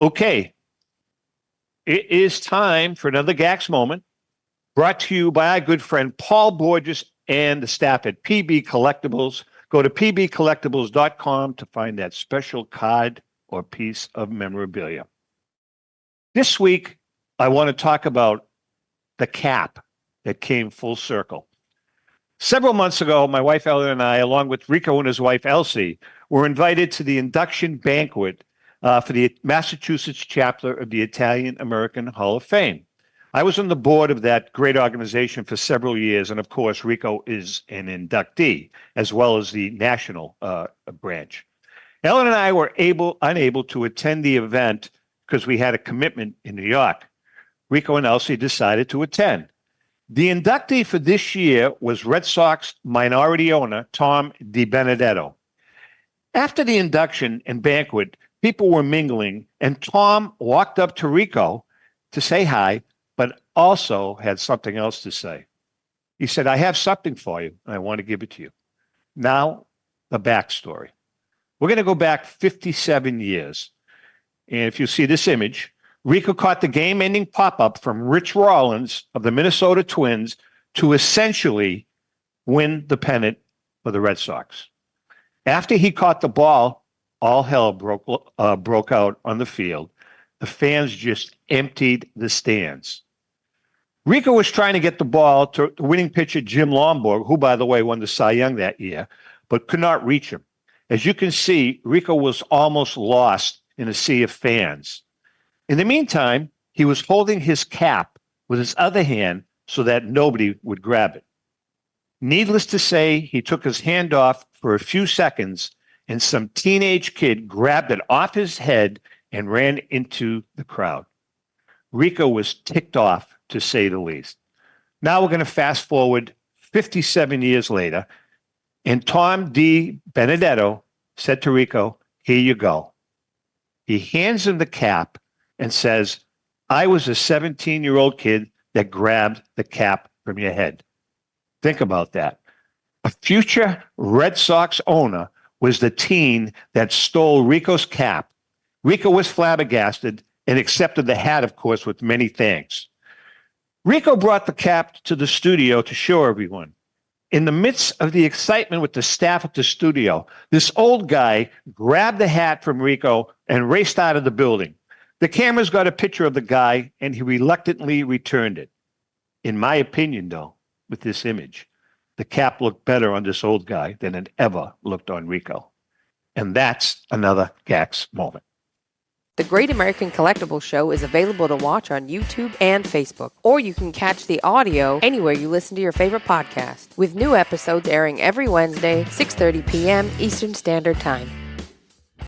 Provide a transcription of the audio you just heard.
Okay, it is time for another GACS moment brought to you by our good friend Paul Borges and the staff at PB Collectables. Go to pbcollectables.com to find that special card or piece of memorabilia. This week, I want to talk about the cap that came full circle. Several months ago, my wife Ellen and I, along with Rico and his wife Elsie, were invited to the induction banquet for the Massachusetts chapter of the Italian American Hall of Fame. I was on the board of that great organization for several years, and of course, Rico is an inductee, as well as the national branch. Ellen and I were unable to attend the event because we had a commitment in New York. Rico and Elsie decided to attend. The inductee for this year was Red Sox minority owner Tom DiBenedetto. After the induction and banquet, people were mingling, and Tom walked up to Rico to say hi, but also had something else to say. He said, "I have something for you, and I want to give it to you." Now, the backstory. We're going to go back 57 years. And if you see this image, Rico caught the game-ending pop-up from Rich Rollins of the Minnesota Twins to essentially win the pennant for the Red Sox. After he caught the ball, all hell broke out on the field. The fans just emptied the stands. Rico was trying to get the ball to winning pitcher Jim Lomborg, who, by the way, won the Cy Young that year, but could not reach him. As you can see, Rico was almost lost in a sea of fans. In the meantime, he was holding his cap with his other hand so that nobody would grab it. Needless to say, he took his hand off for a few seconds, and some teenage kid grabbed it off his head and ran into the crowd. Rico was ticked off, to say the least. Now we're going to fast forward 57 years later, and Tom DiBenedetto said to Rico, "Here you go." He hands him the cap and says, "I was a 17-year-old kid that grabbed the cap from your head." Think about that. A future Red Sox owner was the teen that stole Rico's cap. Rico was flabbergasted and accepted the hat, of course, with many thanks. Rico brought the cap to the studio to show everyone. In the midst of the excitement with the staff at the studio, this old guy grabbed the hat from Rico and raced out of the building. The cameras got a picture of the guy, and he reluctantly returned it. In my opinion, though, with this image, the cap looked better on this old guy than it ever looked on Rico. And that's another GACS moment. The Great American Collectibles Show is available to watch on YouTube and Facebook, or you can catch the audio anywhere you listen to your favorite podcast, with new episodes airing every Wednesday, 6:30 p.m. Eastern Standard Time.